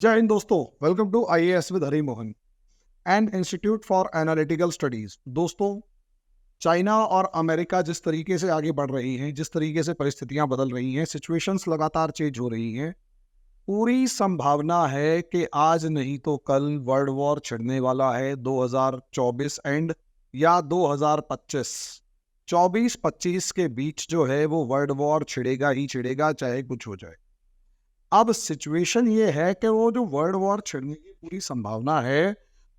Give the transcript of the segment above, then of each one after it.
जय हिंद दोस्तों, welcome to IAS with Hari Mohan and institute for analytical studies. दोस्तों, चाइना और अमेरिका जिस तरीके से आगे बढ़ रही हैं, जिस तरीके से परिस्थितियां बदल रही हैं, सिचुएशंस लगातार चेंज हो रही हैं, पूरी संभावना है कि आज नहीं तो कल वर्ल्ड वॉर छिड़ने वाला है। 2024 एंड या 2025, 24-25 के बीच जो है वो वर्ल्ड वॉर छिड़ेगा ही छिड़ेगा, चाहे कुछ हो जाए। अब सिचुएशन ये है कि वो जो वर्ल्ड वॉर छिड़ने की पूरी संभावना है,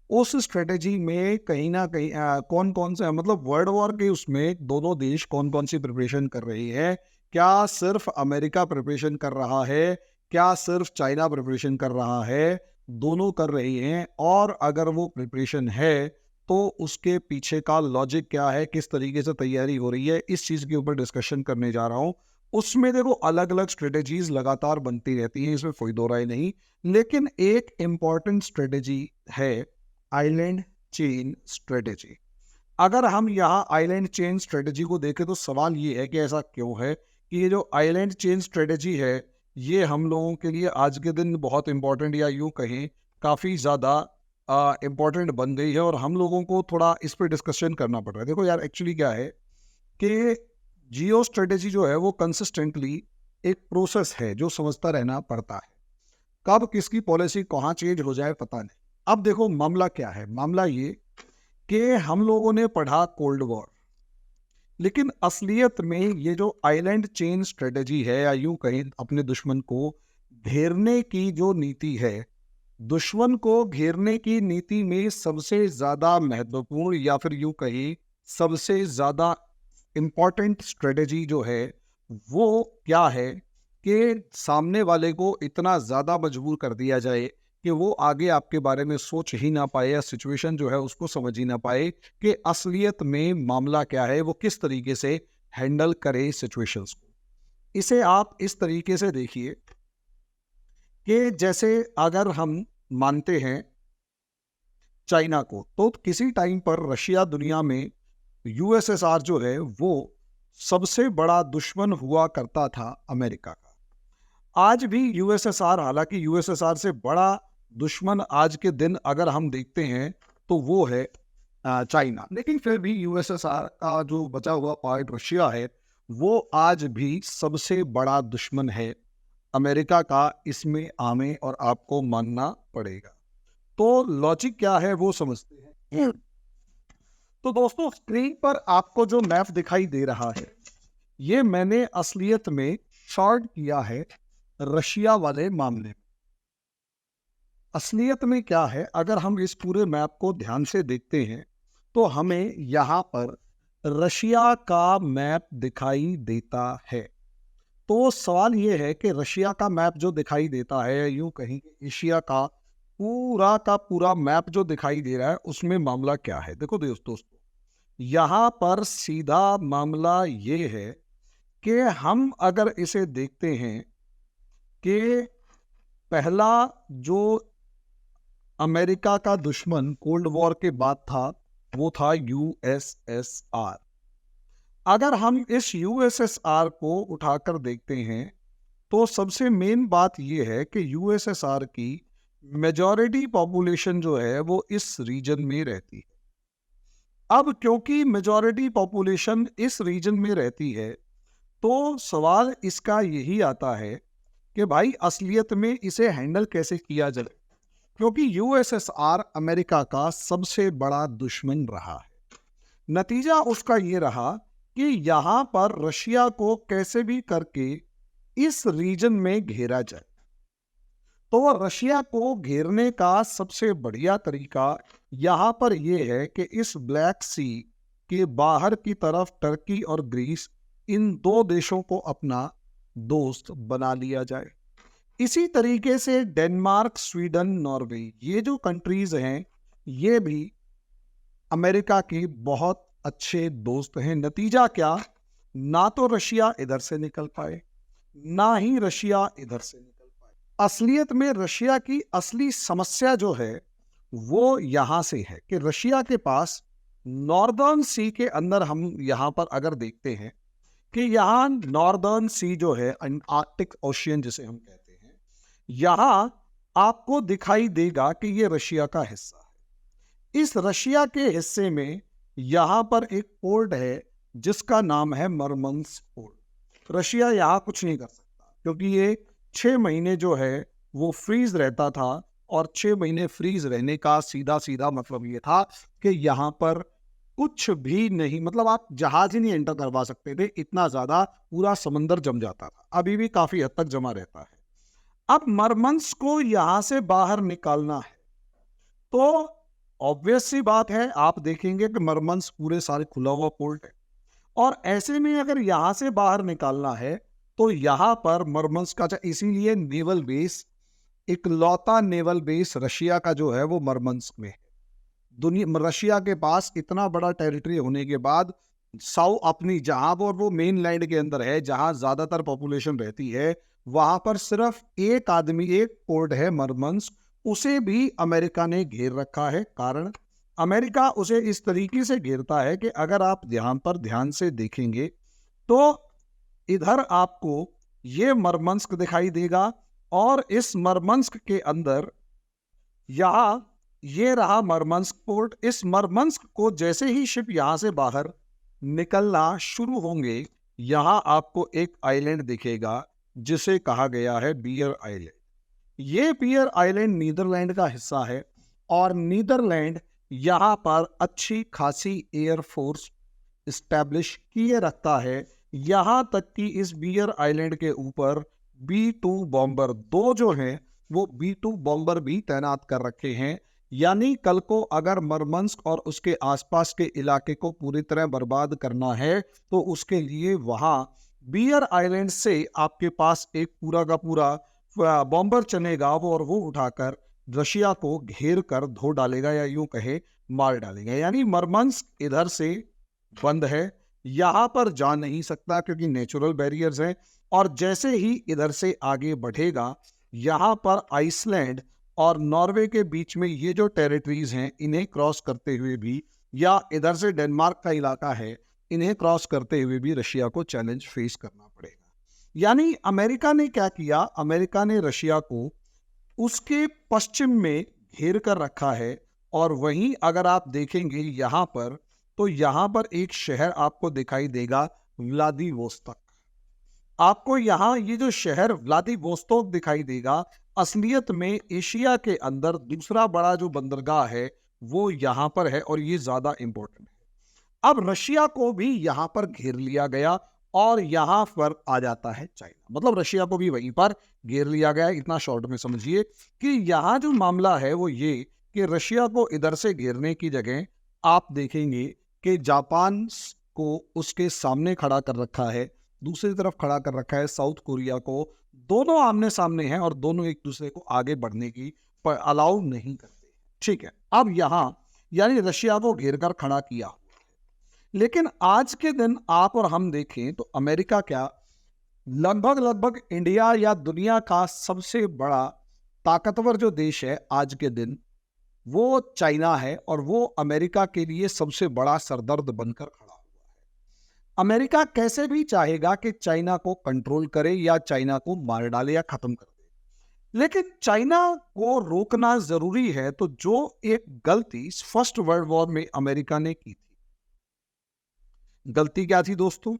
उस स्ट्रेटेजी में कहीं ना कहीं कौन कौन से मतलब वर्ल्ड वॉर के उसमें दोनों देश कौन कौन सी प्रिपरेशन कर रही है। क्या सिर्फ अमेरिका प्रिपरेशन कर रहा है? क्या सिर्फ चाइना प्रिपरेशन कर रहा है? दोनों कर रही हैं। और अगर वो प्रिपरेशन है तो उसके पीछे का लॉजिक क्या है, किस तरीके से तैयारी हो रही है, इस चीज़ के ऊपर डिस्कशन करने जा रहा हूँ। उसमें देखो अलग अलग स्ट्रेटेजीज लगातार बनती रहती हैं, इसमें कोई दो राय नहीं। लेकिन एक इम्पॉर्टेंट स्ट्रेटेजी है आइलैंड चेन स्ट्रेटेजी। अगर हम यहाँ आइलैंड चेन स्ट्रेटेजी को देखें तो सवाल ये है कि ऐसा क्यों है कि ये जो आइलैंड चेन स्ट्रेटेजी है, ये हम लोगों के लिए आज के दिन बहुत इंपॉर्टेंट, या यूं कहें काफ़ी ज़्यादा इम्पॉर्टेंट बन गई है और हम लोगों को थोड़ा इस पर डिस्कशन करना पड़ रहा है। देखो यार, एक्चुअली क्या है कि जियो स्ट्रेटेजी जो है वो कंसिस्टेंटली एक प्रोसेस है जो समझता रहना पड़ता है। कब किसकी पॉलिसी कहाँ चेंज हो जाए पता नहीं। अब देखो मामला क्या है, मामला ये कि हम लोगों ने पढ़ा कोल्ड वॉर, लेकिन असलियत में ये जो आइलैंड चेन स्ट्रेटेजी है, या यूं कहें अपने दुश्मन को घेरने की जो नीति है, दुश्मन को घेरने की नीति में सबसे ज्यादा महत्वपूर्ण, या फिर यूं कहें सबसे ज्यादा इम्पॉर्टेंट स्ट्रेटेजी जो है वो क्या है कि सामने वाले को इतना ज़्यादा मजबूर कर दिया जाए कि वो आगे आपके बारे में सोच ही ना पाए, या सिचुएशन जो है उसको समझ ही ना पाए कि असलियत में मामला क्या है, वो किस तरीके से हैंडल करे सिचुएशंस को। इसे आप इस तरीके से देखिए कि जैसे अगर हम मानते हैं चाइना को, तो किसी टाइम पर रशिया दुनिया में यूएसएसआर जो है वो सबसे बड़ा दुश्मन हुआ करता था अमेरिका का। आज भी यूएसएसआर, हालांकि यूएसएसआर से बड़ा दुश्मन आज के दिन अगर हम देखते हैं तो वो है चाइना। लेकिन फिर भी यूएसएसआर का जो बचा हुआ पार्ट रशिया है, वो आज भी सबसे बड़ा दुश्मन है अमेरिका का। इसमें हमें और आपको मानना पड़ेगा। तो लॉजिक क्या है वो समझते हैं। तो दोस्तों, स्क्रीन पर आपको जो मैप दिखाई दे रहा है, ये मैंने असलियत में शॉर्ट किया है रशिया वाले मामले में। असलियत में क्या है, अगर हम इस पूरे मैप को ध्यान से देखते हैं तो हमें यहाँ पर रशिया का मैप दिखाई देता है। तो सवाल ये है कि रशिया का मैप जो दिखाई देता है, यूं कहीं एशिया का पूरा मैप जो दिखाई दे रहा है, उसमें मामला क्या है। देखो दोस्तों, यहाँ पर सीधा मामला ये है कि हम अगर इसे देखते हैं कि पहला जो अमेरिका का दुश्मन कोल्ड वॉर के बाद था, वो था यूएसएसआर। अगर हम इस यूएसएसआर को उठाकर देखते हैं तो सबसे मेन बात यह है कि यूएसएसआर की मेजॉरिटी पॉपुलेशन जो है वो इस रीजन में रहती है। अब क्योंकि मेजॉरिटी पॉपुलेशन इस रीजन में रहती है, तो सवाल इसका यही आता है कि भाई असलियत में इसे हैंडल कैसे किया जाए, क्योंकि यूएसएसआर अमेरिका का सबसे बड़ा दुश्मन रहा है। नतीजा उसका ये रहा कि यहाँ पर रशिया को कैसे भी करके इस रीजन में घेरा जाए। तो रशिया को घेरने का सबसे बढ़िया तरीका यहाँ पर यह है कि इस ब्लैक सी के बाहर की तरफ टर्की और ग्रीस, इन दो देशों को अपना दोस्त बना लिया जाए। इसी तरीके से डेनमार्क, स्वीडन, नॉर्वे, ये जो कंट्रीज हैं, ये भी अमेरिका के बहुत अच्छे दोस्त हैं। नतीजा क्या, ना तो रशिया इधर से निकल पाए, ना ही रशिया इधर से निकल पाए। असलियत में रशिया की असली समस्या जो है वो यहां से है कि रशिया के पास नॉर्दर्न सी के अंदर, हम यहां पर अगर देखते हैं कि यहाँ नॉर्दर्न सी जो है, आर्कटिक ओशियन जिसे हम कहते हैं, यहाँ आपको दिखाई देगा कि ये रशिया का हिस्सा है। इस रशिया के हिस्से में यहां पर एक पोर्ट है जिसका नाम है मरमंस्क पोर्ट। रशिया यहां कुछ नहीं कर सकता क्योंकि ये 6 महीने जो है वो फ्रीज रहता था, और 6 महीने फ्रीज रहने का सीधा सीधा मतलब ये था कि यहाँ पर कुछ भी नहीं, मतलब आप जहाज ही नहीं एंटर करवा सकते थे, इतना ज्यादा पूरा समंदर जम जाता था। अभी भी काफी हद तक जमा रहता है। अब मरमंस्क को यहां से बाहर निकालना है तो ऑब्वियस सी बात है, आप देखेंगे कि मरमंस्क पूरे सारे खुला हुआ पोर्ट है, और ऐसे में अगर यहां से बाहर निकालना है तो यहां पर मरमंस्क का, इसीलिए नेवल बेस, इकलौता नेवल बेस रशिया का जो है वो मरमंस्क में है। दुनिया, रशिया के पास इतना बड़ा टेरिटरी होने के बाद अपनी जहां पर वो मेन लैंड के अंदर है, जहां ज्यादातर पॉपुलेशन रहती है, वहां पर सिर्फ एक आदमी, एक पोर्ट है मरमंस्क, उसे भी अमेरिका ने घेर रखा है। कारण, अमेरिका उसे इस तरीके से घेरता है कि अगर आप ध्यान पर ध्यान से देखेंगे तो इधर आपको ये मरमंस्क दिखाई देगा, और इस मरमंस्क के अंदर यहां ये रहा मरमंस्क पोर्ट। इस मरमंस्क को जैसे ही शिप यहां से बाहर निकलना शुरू होंगे, यहां आपको एक आइलैंड दिखेगा जिसे कहा गया है बियर आइलैंड। ये बियर आइलैंड नीदरलैंड का हिस्सा है, और नीदरलैंड यहां पर अच्छी खासी एयरफोर्स इस्टेब्लिश किए रखता है। यहां तक कि इस बियर आइलैंड के ऊपर B-2 बॉम्बर, दो जो हैं वो B-2 बॉम्बर भी तैनात कर रखे हैं। यानी कल को अगर मरमंस्क और उसके आसपास के इलाके को पूरी तरह बर्बाद करना है तो उसके लिए वहां बियर आइलैंड से आपके पास एक पूरा का पूरा बॉम्बर चलेगा, और वो उठाकर रशिया को घेर कर धो डालेगा, या यूं कहे मार डालेगा। यानी मरमंस्क इधर से बंद है, यहां पर जा नहीं सकता क्योंकि नेचुरल बैरियर्स हैं। और जैसे ही इधर से आगे बढ़ेगा, यहां पर आइसलैंड और नॉर्वे के बीच में ये जो टेरिटरीज हैं, इन्हें क्रॉस करते हुए भी, या इधर से डेनमार्क का इलाका है, इन्हें क्रॉस करते हुए भी रशिया को चैलेंज फेस करना पड़ेगा। यानी अमेरिका ने क्या किया, अमेरिका ने रशिया को उसके पश्चिम में घेर कर रखा है। और वहीं अगर आप देखेंगे यहां पर, तो यहां पर एक शहर आपको दिखाई देगा, व्लादिवोस्तोक। आपको यहां ये जो शहर व्लादिवोस्तोक दिखाई देगा, असलियत में एशिया के अंदर दूसरा बड़ा जो बंदरगाह है वो यहां पर है, और ये ज्यादा इंपॉर्टेंट है। अब रशिया को भी यहां पर घेर लिया गया, और यहां पर आ जाता है चाइना, मतलब रशिया को भी वहीं पर घेर लिया गया। इतना शॉर्ट में समझिए कि यहां जो मामला है वो ये कि रशिया को इधर से घेरने की जगह आप देखेंगे कि जापान को उसके सामने खड़ा कर रखा है, दूसरी तरफ खड़ा कर रखा है साउथ कोरिया को। दोनों आमने सामने हैं और दोनों एक दूसरे को आगे बढ़ने की अलाउ नहीं करते। ठीक है, अब यहां यानी रशिया को घेर कर खड़ा किया। लेकिन आज के दिन आप और हम देखें तो अमेरिका क्या, लगभग लगभग इंडिया या दुनिया का सबसे बड़ा ताकतवर जो देश है आज के दिन, वो चाइना है, और वो अमेरिका के लिए सबसे बड़ा सरदर्द बनकर खड़ा हुआ है। अमेरिका कैसे भी चाहेगा कि चाइना को कंट्रोल करे या चाइना को मार डाले या खत्म कर दे, लेकिन चाइना को रोकना जरूरी है। तो जो एक गलती फर्स्ट वर्ल्ड वॉर में अमेरिका ने की थी, गलती क्या थी दोस्तों,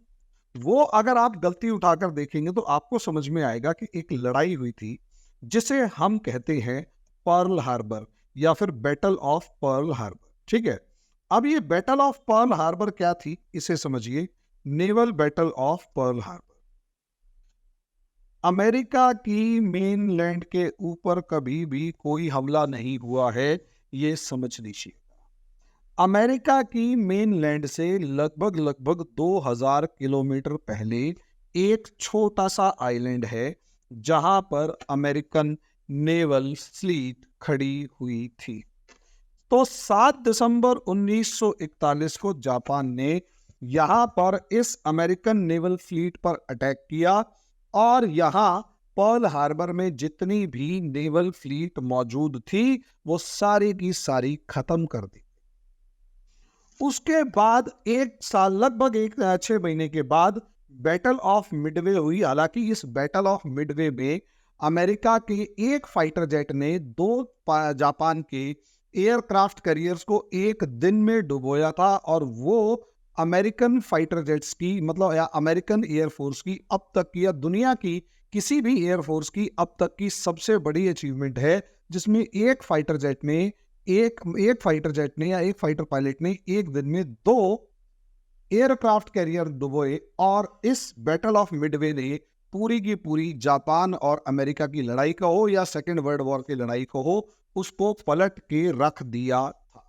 वो अगर आप गलती उठाकर देखेंगे तो आपको समझ में आएगा कि एक लड़ाई हुई थी जिसे हम कहते हैं पर्ल हार्बर, या फिर बैटल ऑफ पर्ल हार्बर। ठीक है, अब ये बैटल ऑफ पर्ल हार्बर क्या थी इसे समझिए। Naval battle of Pearl Harbor, America की मेनलैंड के ऊपर कभी भी कोई हमला नहीं हुआ है, ये समझ लीजिए। अमेरिका की मेनलैंड से लगभग लगभग 2000 किलोमीटर पहले एक छोटा सा आइलैंड है जहां पर अमेरिकन नेवल फ्लीट खड़ी हुई थी। तो 7 दिसंबर 1941 को जापान ने यहां पर इस अमेरिकन नेवल फ्लीट पर अटैक किया, और यहां पर्ल हार्बर में जितनी भी नेवल फ्लीट मौजूद थी वो सारी की सारी खत्म कर दी। उसके बाद एक साल, लगभग 6 महीने के बाद बैटल ऑफ मिडवे हुई। हालांकि इस बैटल ऑफ मिडवे में अमेरिका के एक फाइटर जेट ने जापान के एयरक्राफ्ट कैरियर्स को एक दिन में डुबोया था, और वो अमेरिकन फाइटर जेट्स की मतलब या अमेरिकन एयरफोर्स की अब तक की या दुनिया की किसी भी एयरफोर्स की अब तक की सबसे बड़ी अचीवमेंट है, जिसमें एक फाइटर जेट ने या एक फाइटर पायलट ने एक दिन में 2 एयरक्राफ्ट कैरियर डुबोए। और इस बैटल ऑफ मिडवे ने पूरी की पूरी जापान और अमेरिका की लड़ाई का हो या सेकेंड वर्ल्ड वॉर की लड़ाई को हो, उसको पलट के रख दिया था।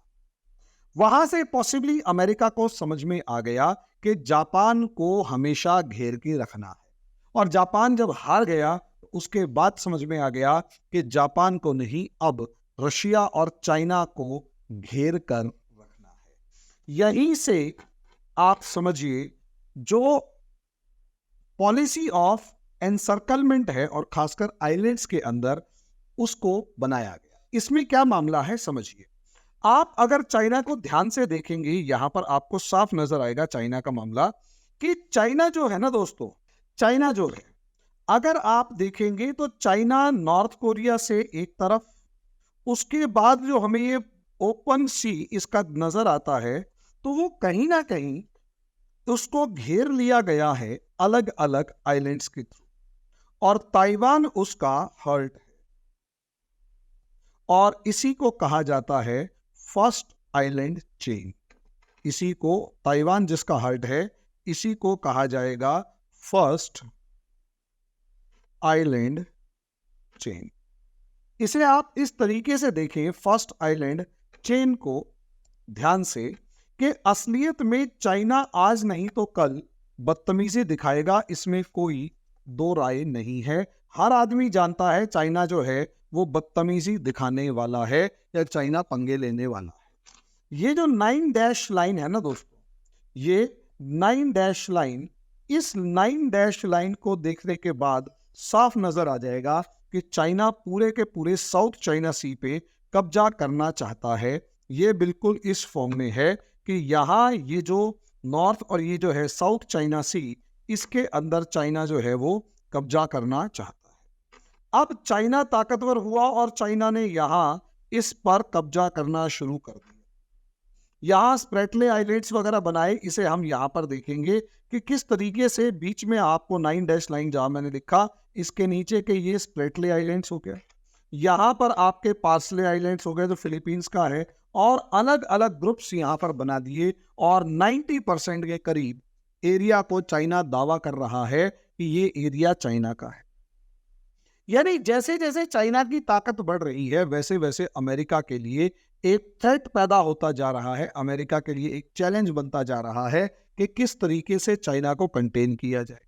वहां से पॉसिबली अमेरिका को समझ में आ गया कि जापान को हमेशा घेर के रखना है, और जापान जब हार गया उसके बाद समझ में आ गया कि जापान को नहीं, अब रशिया और चाइना को घेर कर रखना है। यहीं से आप समझिए जो पॉलिसी ऑफ एनसर्कलमेंट है, और खासकर आइलैंड्स के अंदर उसको बनाया गया। इसमें क्या मामला है समझिए। आप अगर चाइना को ध्यान से देखेंगे, यहां पर आपको साफ नजर आएगा चाइना का मामला, कि चाइना जो है ना दोस्तों, चाइना जो है, अगर आप देखेंगे तो चाइना नॉर्थ कोरिया से एक तरफ, उसके बाद जो हमें ये ओपन सी इसका नजर आता है, तो वो कहीं ना कहीं उसको घेर लिया गया है अलग अलग आइलैंड्स के थ्रू, और ताइवान उसका हर्ट है, और इसी को कहा जाता है फर्स्ट आइलैंड चेन। इसी को, ताइवान जिसका हर्ट है, इसी को कहा जाएगा फर्स्ट आइलैंड चेन। इसे आप इस तरीके से देखें फर्स्ट आइलैंड चेन को ध्यान से, कि असलियत में चाइना आज नहीं तो कल बदतमीजी दिखाएगा, इसमें कोई दो राय नहीं है। हर आदमी जानता है चाइना जो है वो बदतमीजी दिखाने वाला है या चाइना पंगे लेने वाला है। ये जो 9 डैश लाइन है ना दोस्तों, ये 9 डैश लाइन, इस 9 डैश लाइन को देखने के बाद साफ नजर आ जाएगा कि चाइना पूरे के पूरे साउथ चाइना सी पे कब्जा करना चाहता है। ये बिल्कुल इस फॉर्म में है कि यहाँ ये जो नॉर्थ और ये जो है साउथ चाइना सी, इसके अंदर चाइना जो है वो कब्जा करना चाहता है। अब चाइना ताकतवर हुआ और चाइना ने यहाँ इस पर कब्जा करना शुरू कर दिया। यहाँ स्प्रेटले आइलैंड्स वगैरह बनाए, इसे हम यहाँ पर देखेंगे कि किस तरीके से बीच में आपको 9 डैश लाइन जहां मैंने लिखा, इसके नीचे के ये स्प्रेटले आइलैंड्स हो गए, यहाँ पर आपके पार्सले आइलैंड्स हो गए जो फिलीपींस का है, और अलग अलग ग्रुप्स यहाँ पर बना दिए, और 90% के करीब एरिया को चाइना दावा कर रहा है कि ये एरिया चाइना का है। यानी जैसे जैसे चाइना की ताकत बढ़ रही है, वैसे वैसे अमेरिका के लिए एक थ्रेट पैदा होता जा रहा है, अमेरिका के लिए एक चैलेंज बनता जा रहा है कि किस तरीके से चाइना को कंटेन किया जाए।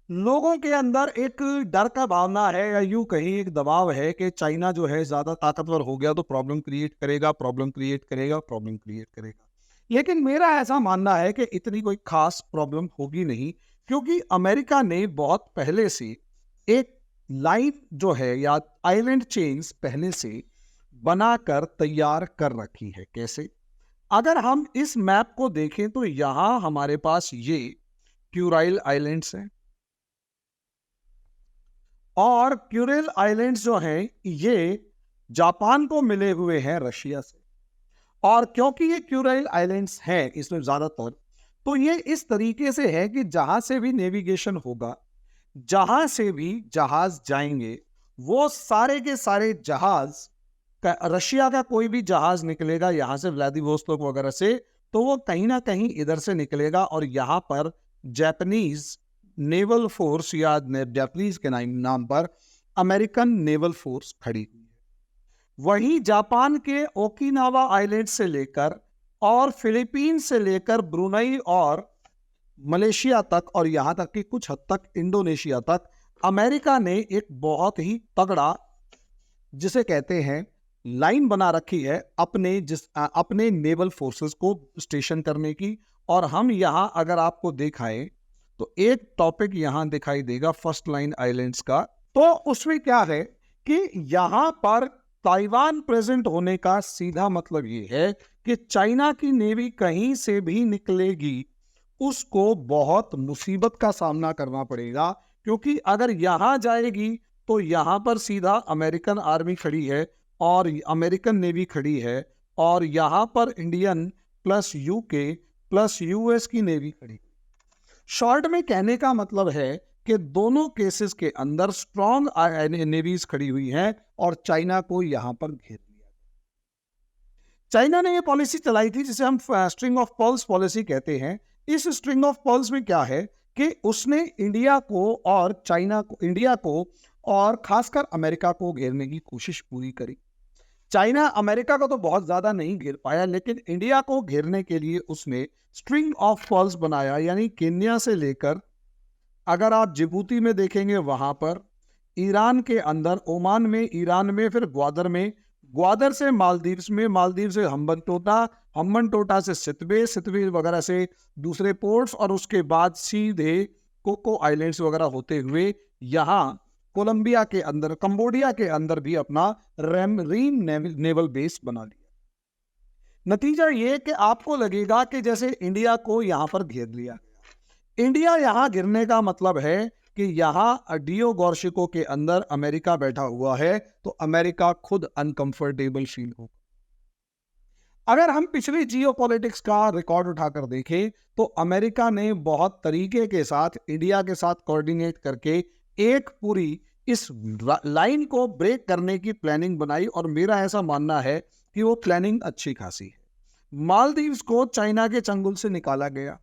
लोगों के अंदर एक डर का भावना है, या यूं कहीं एक दबाव है कि चाइना जो है ज्यादा ताकतवर हो गया तो प्रॉब्लम क्रिएट करेगा, प्रॉब्लम क्रिएट करेगा, प्रॉब्लम क्रिएट करेगा। लेकिन मेरा ऐसा मानना है कि इतनी कोई खास प्रॉब्लम होगी नहीं, क्योंकि अमेरिका ने बहुत पहले से एक लाइन जो है या आइलैंड चेन्स पहले से बनाकर तैयार कर रखी है। कैसे? अगर हम इस मैप को देखें तो यहां हमारे पास ये क्यूराइल आइलैंड्स हैं, और क्यूरेल आइलैंड्स जो हैं ये जापान को मिले हुए हैं रशिया से। और क्योंकि ये क्यूराइल आइलैंड्स हैं इसमें ज्यादातर, तो ये इस तरीके से है कि जहां से भी नेविगेशन होगा, जहां से भी जहाज जाएंगे, वो सारे के सारे जहाज, रशिया का कोई भी जहाज निकलेगा यहां से व्लादिवोस्तोक वगैरह से, तो वो कहीं ना कहीं इधर से निकलेगा, और यहां पर जापानीज नेवल फोर्स या जापानीज के नाम पर अमेरिकन नेवल फोर्स खड़ी हुई है। वहीं जापान के ओकिनावा आइलैंड से लेकर और फिलीपीन से लेकर ब्रुनई और मलेशिया तक, और यहां तक कि कुछ हद तक इंडोनेशिया तक, अमेरिका ने एक बहुत ही तगड़ा, जिसे कहते हैं, लाइन बना रखी है अपने नेवल फोर्सेस को स्टेशन करने की। और हम यहां अगर आपको दिखाएं तो एक टॉपिक यहां दिखाई देगा फर्स्ट लाइन आइलैंड्स का, तो उसमें क्या है कि यहां पर ताइवान प्रेजेंट होने का सीधा मतलब ये है कि चाइना की नेवी कहीं से भी निकलेगी उसको बहुत मुसीबत का सामना करना पड़ेगा, क्योंकि अगर यहाँ जाएगी तो यहाँ पर सीधा अमेरिकन आर्मी खड़ी है और अमेरिकन नेवी खड़ी है, और यहाँ पर Indian plus UK plus US की नेवी खड़ी। शॉर्ट में कहने का मतलब है कि दोनों केसेस के अंदर स्ट्रॉन्ग नेवीज खड़ी हुई हैं और चाइना को यहां पर घेर लिया। चाइना ने यह पॉलिसी चलाई थी जिसे हम स्ट्रिंग ऑफ पर्ल्स पॉलिसी कहते हैं। इस स्ट्रिंग ऑफ पर्ल्स में क्या है कि उसने इंडिया को और खासकर अमेरिका को घेरने की कोशिश पूरी करी। चाइना अमेरिका को तो बहुत ज्यादा नहीं घेर पाया, लेकिन इंडिया को घेरने के लिए उसने स्ट्रिंग ऑफ पर्ल्स बनाया, यानी केन्या से लेकर, अगर आप जिबूती में देखेंगे वहां पर, ईरान के अंदर, ओमान में, ईरान में, फिर ग्वादर में, ग्वादर से मालदीव्स में, मालदीव से हम्बनटोटा से सितवे वगैरह से दूसरे पोर्ट्स, और उसके बाद सीधे कोको आइलैंड्स वगैरह होते हुए यहाँ कोलंबिया के अंदर, कंबोडिया के अंदर भी अपना रीम नेवल बेस बना लिया। नतीजा ये कि आपको लगेगा कि जैसे इंडिया को यहां पर घेर लिया गया। इंडिया यहां गिरने का मतलब है कि यहां डियो गॉर्शिको के अंदर अमेरिका बैठा हुआ है, तो अमेरिका खुद अनकंफर्टेबल फील होगा। अगर हम पिछली जियोपॉलिटिक्स का रिकॉर्ड उठाकर देखें तो अमेरिका ने बहुत तरीके के साथ इंडिया के साथ कोऑर्डिनेट करके एक पूरी इस लाइन को ब्रेक करने की प्लानिंग बनाई, और मेरा ऐसा मानना है कि वो प्लानिंग अच्छी खासी है। मालदीव्स को चाइना के चंगुल से निकाला गया।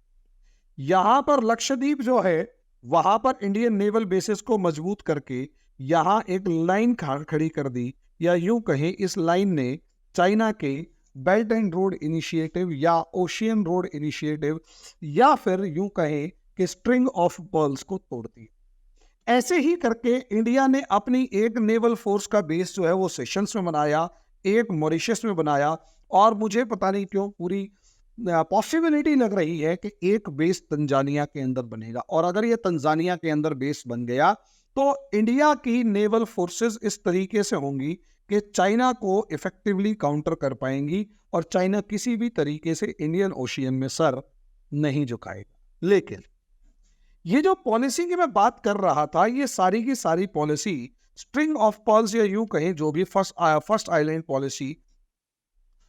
यहां पर लक्षद्वीप जो है वहां पर इंडियन नेवल बेसिस को मजबूत करके यहां एक लाइन खड़ी कर दी, या यूं कहें इस लाइन ने चाइना के बेल्ट एंड रोड इनिशिएटिव या ओशियन रोड इनिशिएटिव, या फिर यूं कहें कि स्ट्रिंग ऑफ पर्ल्स को तोड़ दी। ऐसे ही करके इंडिया ने अपनी एक नेवल फोर्स का बेस जो है वो सेशंस में बनाया, एक मॉरिशस में बनाया, और मुझे पता नहीं क्यों पूरी पॉसिबिलिटी लग रही है कि एक बेस तंजानिया के अंदर बनेगा। और अगर ये तंजानिया के अंदर बेस बन गया तो इंडिया की नेवल फोर्सेस इस तरीके से होंगी कि चाइना को इफेक्टिवली काउंटर कर पाएंगी, और चाइना किसी भी तरीके से इंडियन ओशियन में सर नहीं झुकाएगा। लेकिन ये जो पॉलिसी की मैं बात कर रहा था, ये सारी की सारी पॉलिसी स्ट्रिंग ऑफ पर्ल्स, या यूं कहें जो भी फर्स्ट आइलैंड पॉलिसी,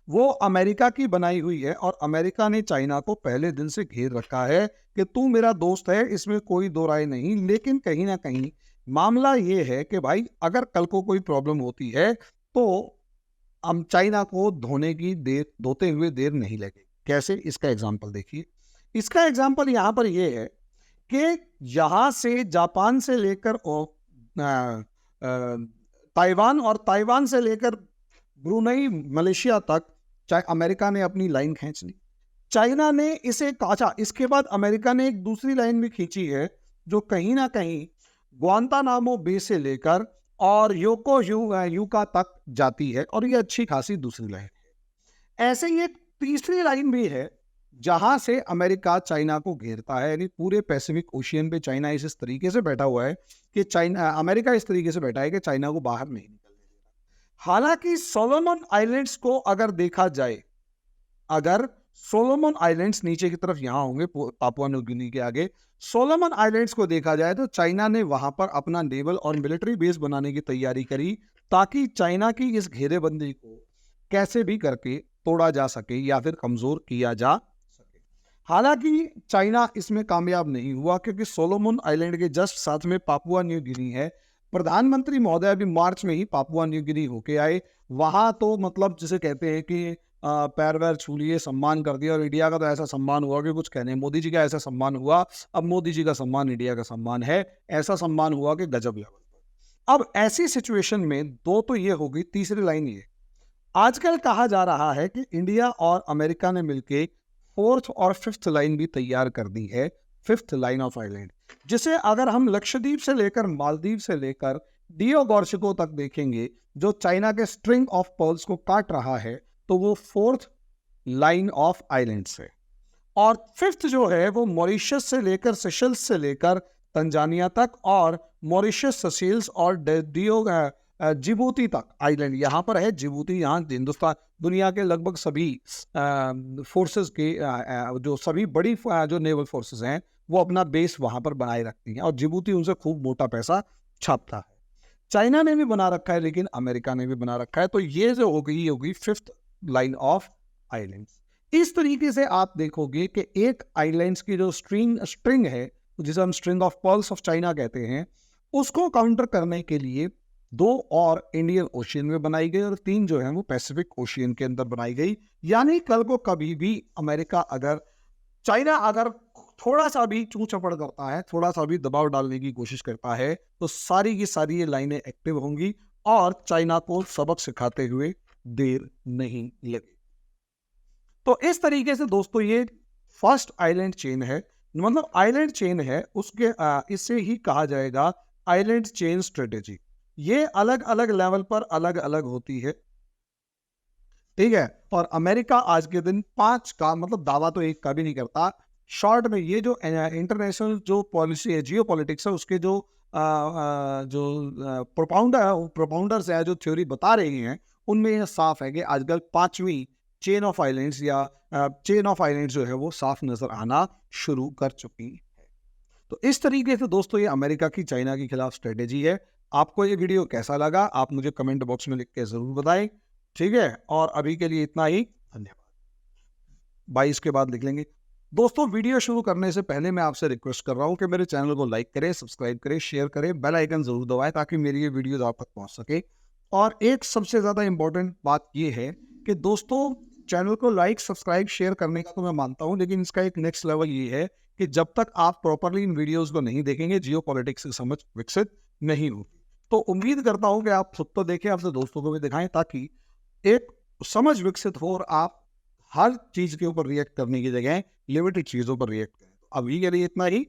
वो अमेरिका की बनाई हुई है। और अमेरिका ने चाइना को पहले दिन से घेर रखा है कि तू मेरा दोस्त है, इसमें कोई दो राय नहीं। लेकिन कहीं ना कहीं मामला ये है कि भाई अगर कल को कोई प्रॉब्लम होती है तो हम चाइना को धोते हुए देर नहीं लगे। कैसे, इसका एग्जाम्पल देखिए। इसका एग्जाम्पल यहाँ पर ये है कि यहाँ से जापान से लेकर ताइवान, और ताइवान से लेकर ब्रुनई, मलेशिया तक अमेरिका ने अपनी लाइन खींच ली। चाइना ने इसे काटा। इसके बाद अमेरिका ने एक दूसरी लाइन भी खींची है जो कहीं ना कहीं ग्वांतानामो बे से लेकर और यूका तक जाती है, और ये अच्छी खासी दूसरी लाइन है। ऐसे ही एक तीसरी लाइन भी है जहां से अमेरिका चाइना को घेरता है, यानी पूरे पैसिफिक ओशियन पे चाइना इस तरीके से बैठा हुआ है कि अमेरिका इस तरीके से बैठा है कि चाइना को बाहर नहीं निकलने देता। हालांकि सोलोमन आइलैंड्स को अगर देखा जाए, अगर सोलोमन आइलैंड्स नीचे की तरफ यहां होंगे पापुआ न्यू गिनी के आगे, सोलोमन आइलैंड्स को देखा जाए तो चाइना ने वहां पर अपना नेवल और मिलिट्री बेस बनाने की तैयारी करी, ताकि चाइना की इस घेरेबंदी को कैसे भी करके तोड़ा जा सके या फिर कमजोर किया जा सके। हालांकि चाइना इसमें कामयाब नहीं हुआ, क्योंकि सोलोमन आइलैंड के जस्ट साथ में पापुआ न्यू गिनी है। प्रधानमंत्री महोदय अभी मार्च में ही पापुआ न्यू गिनी होके आए। वहां तो मतलब जिसे कहते हैं कि पैर वैर छू लिए, सम्मान कर दिया, और इंडिया का तो ऐसा सम्मान हुआ कि कुछ कहने। मोदी जी का ऐसा सम्मान हुआ, अब मोदी जी का सम्मान इंडिया का सम्मान है, ऐसा सम्मान हुआ कि गजब लेवल पर। अब ऐसी सिचुएशन में दो तो ये हो गई, तीसरी लाइन ये, आजकल कहा जा रहा है कि इंडिया और अमेरिका ने मिलकर फोर्थ और फिफ्थ लाइन भी तैयार कर दी है, फिफ्थ लाइन ऑफ आइलैंड, जिसे अगर हम लक्षद्वीप से लेकर मालदीव से लेकर डियो गॉर्शिको तक देखेंगे, जो चाइना के स्ट्रिंग ऑफ पर्ल्स को काट रहा है, तो वो फोर्थ लाइन ऑफ आइलैंड्स है। और फिफ्थ जो है वो मॉरिशस से लेकर सेशल्स से लेकर तंजानिया तक, और मॉरिशस, सेशल्स और जिबूती तक आइलैंड यहाँ पर है। जिबूती, यहाँ हिंदुस्तान, दुनिया के लगभग सभी फोर्सेस के जो सभी बड़ी जो नेवल फोर्सेस हैं वो अपना बेस वहां पर बनाए रखती हैं और जिबूती उनसे खूब मोटा पैसा छापता है। चाइना ने भी बना रखा है, लेकिन अमेरिका ने भी बना रखा है। तो ये जो होगी फिफ्थ लाइन ऑफ आइलैंड्स। इस तरीके से आप देखोगे कि एक आइलैंड्स की जो स्ट्रिंग है, जिसे हम string of pearls of China कहते हैं, उसको काउंटर करने के लिए 2 और इंडियन ओशियन में बनाई गई और 3 जो है वो पैसिफिक ओशियन के अंदर बनाई गई। यानी कल को कभी भी चाइना अगर थोड़ा सा भी चू चपड़ करता है, थोड़ा सा भी दबाव डालने की कोशिश करता है, तो सारी की सारी ये लाइनें एक्टिव होंगी और चाइना को सबक सिखाते हुए देर नहीं लगे। तो इस तरीके से दोस्तों ये फर्स्ट आइलैंड चेन है, मतलब आइलैंड चेन है, उसके इसे ही कहा जाएगा आइलैंड चेन स्ट्रेटेजी। ये अलग अलग लेवल पर अलग अलग होती है, ठीक है। और अमेरिका आज के दिन 5 का मतलब दावा तो एक का भी नहीं करता। शॉर्ट में ये जो इंटरनेशनल जो पॉलिसी है, जियो पॉलिटिक्स है, उसके जो प्रोपाउंडर्स है, जो थ्योरी बता रहे हैं, उनमें यह साफ है कि आजकल 5वीं चेन ऑफ आइलैंड्स या चेन ऑफ आइलैंड्स जो है वो साफ नजर आना शुरू कर चुकी है। तो इस तरीके से दोस्तों ये अमेरिका की चाइना के खिलाफ स्ट्रेटेजी है। आपको ये वीडियो कैसा लगा आप मुझे कमेंट बॉक्स में लिख के जरूर बताएं, ठीक है। और अभी के लिए इतना ही, धन्यवाद। 22 के बाद लिख लेंगे। दोस्तों वीडियो शुरू करने से पहले मैं आपसे रिक्वेस्ट कर रहा हूं कि मेरे चैनल को लाइक करें, सब्सक्राइब करें, शेयर करें, बेल आइकन जरूर दबाएं ताकि मेरी ये वीडियो आप तक पहुंच सके। और एक सबसे ज्यादा इंपॉर्टेंट बात यह है कि दोस्तों चैनल को लाइक सब्सक्राइब शेयर करने का तो मैं मानता हूं, लेकिन इसका एक नेक्स्ट लेवल ये है कि जब तक आप प्रॉपरली इन वीडियोस को नहीं देखेंगे, जियो पॉलिटिक्स की समझ विकसित नहीं होगी। तो उम्मीद करता हूं कि आप खुद तो देखें, आपसे दोस्तों को भी दिखाएं, ताकि एक समझ विकसित हो और आप हर चीज के ऊपर रिएक्ट करने की जगह लिमिटेड चीजों पर रिएक्ट करें। अभी के लिए इतना ही।